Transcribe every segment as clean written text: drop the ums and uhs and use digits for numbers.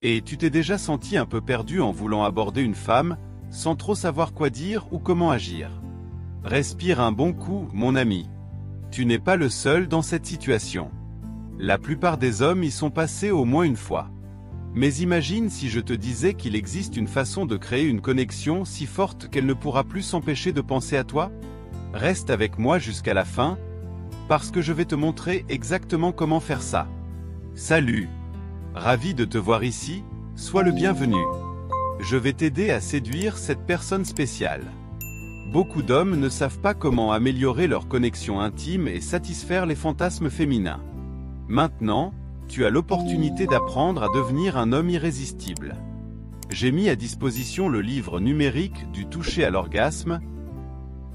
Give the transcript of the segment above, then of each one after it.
Et tu t'es déjà senti un peu perdu en voulant aborder une femme, sans trop savoir quoi dire ou comment agir. Respire un bon coup, mon ami. Tu n'es pas le seul dans cette situation. La plupart des hommes y sont passés au moins une fois. Mais imagine si je te disais qu'il existe une façon de créer une connexion si forte qu'elle ne pourra plus s'empêcher de penser à toi? Reste avec moi jusqu'à la fin, parce que je vais te montrer exactement comment faire ça. Salut! Ravi de te voir ici, sois le bienvenu. Je vais t'aider à séduire cette personne spéciale. Beaucoup d'hommes ne savent pas comment améliorer leur connexion intime et satisfaire les fantasmes féminins. Maintenant, tu as l'opportunité d'apprendre à devenir un homme irrésistible. J'ai mis à disposition le livre numérique du toucher à l'orgasme,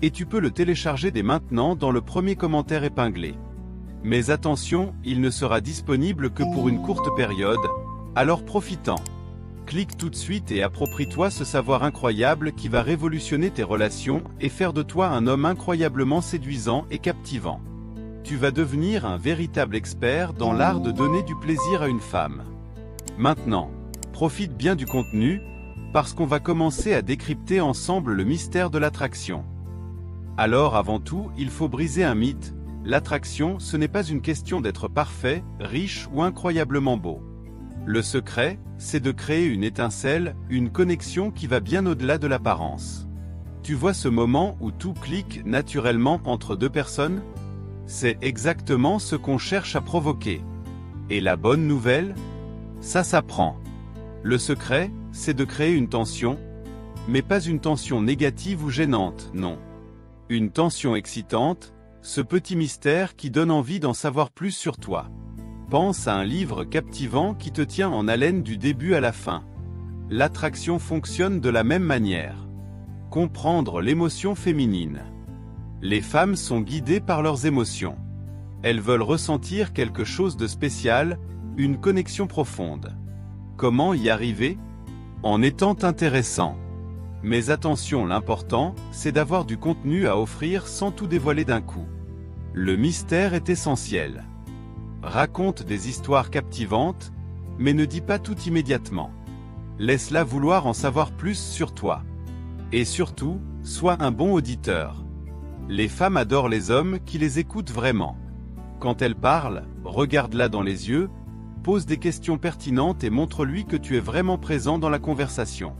et tu peux le télécharger dès maintenant dans le premier commentaire épinglé. Mais attention, il ne sera disponible que pour une courte période, alors profitant. Clique tout de suite et approprie-toi ce savoir incroyable qui va révolutionner tes relations et faire de toi un homme incroyablement séduisant et captivant. Tu vas devenir un véritable expert dans l'art de donner du plaisir à une femme. Maintenant, profite bien du contenu, parce qu'on va commencer à décrypter ensemble le mystère de l'attraction. Alors avant tout, il faut briser un mythe. L'attraction, ce n'est pas une question d'être parfait, riche ou incroyablement beau. Le secret, c'est de créer une étincelle, une connexion qui va bien au-delà de l'apparence. Tu vois ce moment où tout clique naturellement entre deux personnes? C'est exactement ce qu'on cherche à provoquer. Et la bonne nouvelle? Ça s'apprend. Le secret, c'est de créer une tension, mais pas une tension négative ou gênante, non. Une tension excitante, ce petit mystère qui donne envie d'en savoir plus sur toi. Pense à un livre captivant qui te tient en haleine du début à la fin. L'attraction fonctionne de la même manière. Comprendre l'émotion féminine. Les femmes sont guidées par leurs émotions. Elles veulent ressentir quelque chose de spécial, une connexion profonde. Comment y arriver? En étant intéressant. Mais attention, l'important, c'est d'avoir du contenu à offrir sans tout dévoiler d'un coup. Le mystère est essentiel. Raconte des histoires captivantes, mais ne dis pas tout immédiatement. Laisse-la vouloir en savoir plus sur toi. Et surtout, sois un bon auditeur. Les femmes adorent les hommes qui les écoutent vraiment. Quand elles parlent, regarde-la dans les yeux, pose des questions pertinentes et montre-lui que tu es vraiment présent dans la conversation.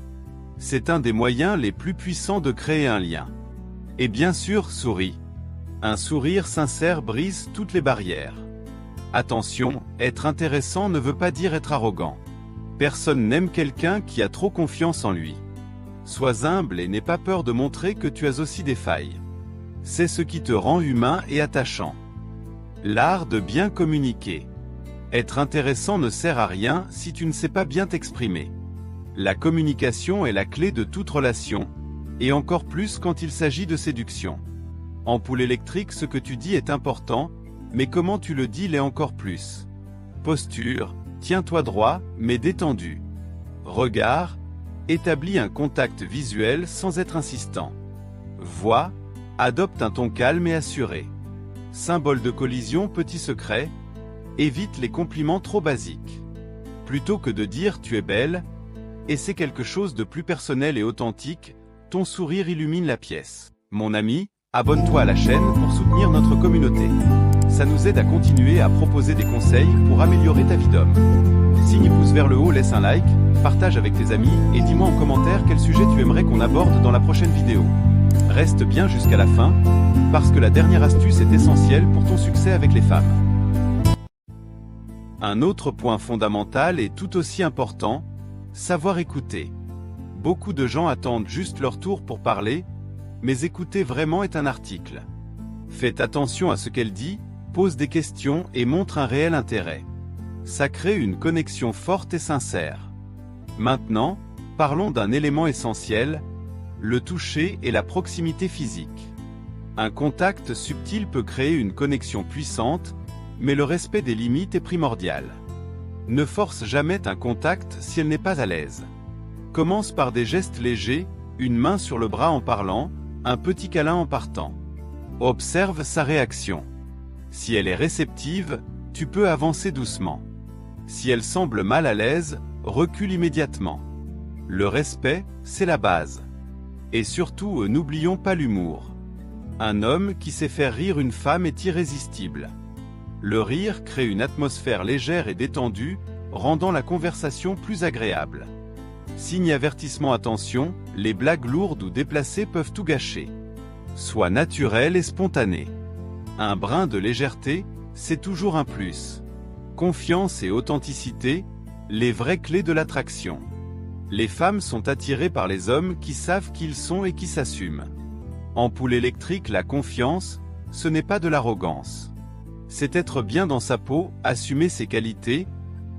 C'est un des moyens les plus puissants de créer un lien. Et bien sûr, souris. Un sourire sincère brise toutes les barrières. Attention, être intéressant ne veut pas dire être arrogant. Personne n'aime quelqu'un qui a trop confiance en lui. Sois humble et n'aie pas peur de montrer que tu as aussi des failles. C'est ce qui te rend humain et attachant. L'art de bien communiquer. Être intéressant ne sert à rien si tu ne sais pas bien t'exprimer. La communication est la clé de toute relation, et encore plus quand il s'agit de séduction. Ampoule électrique, ce que tu dis est important, mais comment tu le dis l'est encore plus. Posture, tiens-toi droit, mais détendu. Regard, établis un contact visuel sans être insistant. Voix, adopte un ton calme et assuré. Symbole de collision, petit secret, évite les compliments trop basiques. Plutôt que de dire « tu es belle », essaie quelque chose de plus personnel et authentique, ton sourire illumine la pièce. Mon ami, abonne-toi à la chaîne pour soutenir notre communauté. Ça nous aide à continuer à proposer des conseils pour améliorer ta vie d'homme. Signe pouce vers le haut, laisse un like, partage avec tes amis et dis-moi en commentaire quel sujet tu aimerais qu'on aborde dans la prochaine vidéo. Reste bien jusqu'à la fin, parce que la dernière astuce est essentielle pour ton succès avec les femmes. Un autre point fondamental et tout aussi important, savoir écouter. Beaucoup de gens attendent juste leur tour pour parler, mais écouter vraiment est un article. Faites attention à ce qu'elle dit, pose des questions et montre un réel intérêt. Ça crée une connexion forte et sincère. Maintenant, parlons d'un élément essentiel, le toucher et la proximité physique. Un contact subtil peut créer une connexion puissante, mais le respect des limites est primordial. Ne force jamais un contact si elle n'est pas à l'aise. Commence par des gestes légers, une main sur le bras en parlant, un petit câlin en partant. Observe sa réaction. Si elle est réceptive, tu peux avancer doucement. Si elle semble mal à l'aise, recule immédiatement. Le respect, c'est la base. Et surtout, n'oublions pas l'humour. Un homme qui sait faire rire une femme est irrésistible. Le rire crée une atmosphère légère et détendue, rendant la conversation plus agréable. Signe avertissement attention, les blagues lourdes ou déplacées peuvent tout gâcher. Sois naturel et spontané. Un brin de légèreté, c'est toujours un plus. Confiance et authenticité, les vraies clés de l'attraction. Les femmes sont attirées par les hommes qui savent qui ils sont et qui s'assument. Ampoule électrique, la confiance, ce n'est pas de l'arrogance. C'est être bien dans sa peau, assumer ses qualités,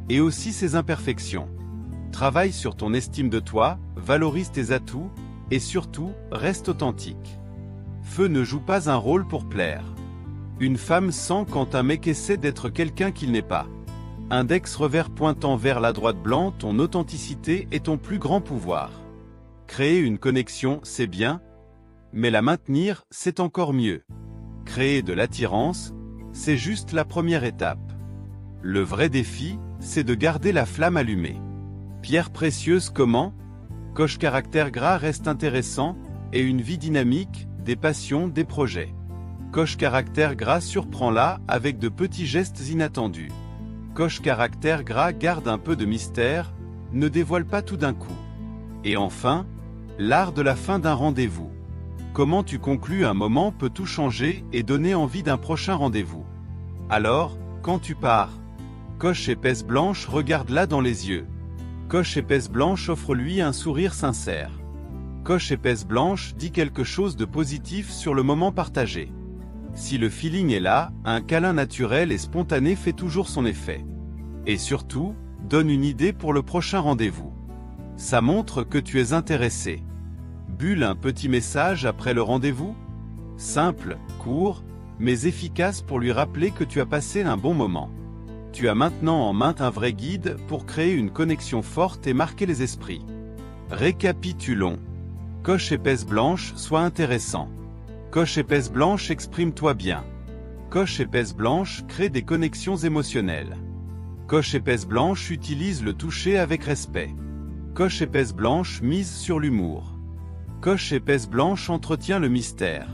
et aussi ses imperfections. Travaille sur ton estime de toi, valorise tes atouts, et surtout, reste authentique. Feu ne joue pas un rôle pour plaire. Une femme sent quand un mec essaie d'être quelqu'un qu'il n'est pas. Index revers pointant vers la droite blanc, ton authenticité est ton plus grand pouvoir. Créer une connexion, c'est bien, mais la maintenir, c'est encore mieux. Créer de l'attirance, c'est juste la première étape. Le vrai défi, c'est de garder la flamme allumée. Pierre précieuse comment? Coche caractère gras reste intéressant, et une vie dynamique, des passions, des projets. Coche caractère gras surprend-la avec de petits gestes inattendus. Coche caractère gras garde un peu de mystère, ne dévoile pas tout d'un coup. Et enfin, l'art de la fin d'un rendez-vous. Comment tu conclus un moment peut tout changer et donner envie d'un prochain rendez-vous. Alors, quand tu pars, coche épaisse blanche regarde-la dans les yeux. Coche épaisse blanche offre-lui un sourire sincère. Coche épaisse blanche dit quelque chose de positif sur le moment partagé. Si le feeling est là, un câlin naturel et spontané fait toujours son effet. Et surtout, donne une idée pour le prochain rendez-vous. Ça montre que tu es intéressé. Bulle un petit message après le rendez-vous? Simple, court, mais efficace pour lui rappeler que tu as passé un bon moment. Tu as maintenant en main un vrai guide pour créer une connexion forte et marquer les esprits. Récapitulons. Coche épaisse blanche, sois intéressant. Coche épaisse blanche, exprime-toi bien. Coche épaisse blanche, crée des connexions émotionnelles. Coche épaisse blanche, utilise le toucher avec respect. Coche épaisse blanche, mise sur l'humour. Coche épaisse blanche, entretient le mystère.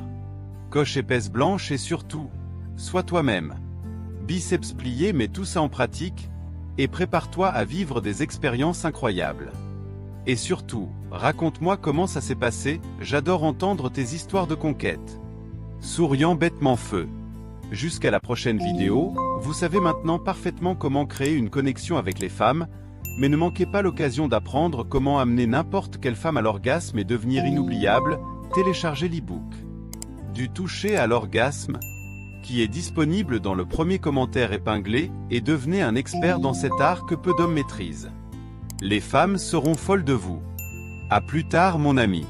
Coche épaisse blanche et surtout, sois toi-même. Biceps pliés, mets tout ça en pratique, et prépare-toi à vivre des expériences incroyables. Et surtout, raconte-moi comment ça s'est passé, j'adore entendre tes histoires de conquête. Souriant bêtement feu. Jusqu'à la prochaine vidéo, vous savez maintenant parfaitement comment créer une connexion avec les femmes, mais ne manquez pas l'occasion d'apprendre comment amener n'importe quelle femme à l'orgasme et devenir inoubliable, téléchargez l'e-book. Du toucher à l'orgasme, qui est disponible dans le premier commentaire épinglé, et devenez un expert dans cet art que peu d'hommes maîtrisent. Les femmes seront folles de vous. À plus tard mon ami.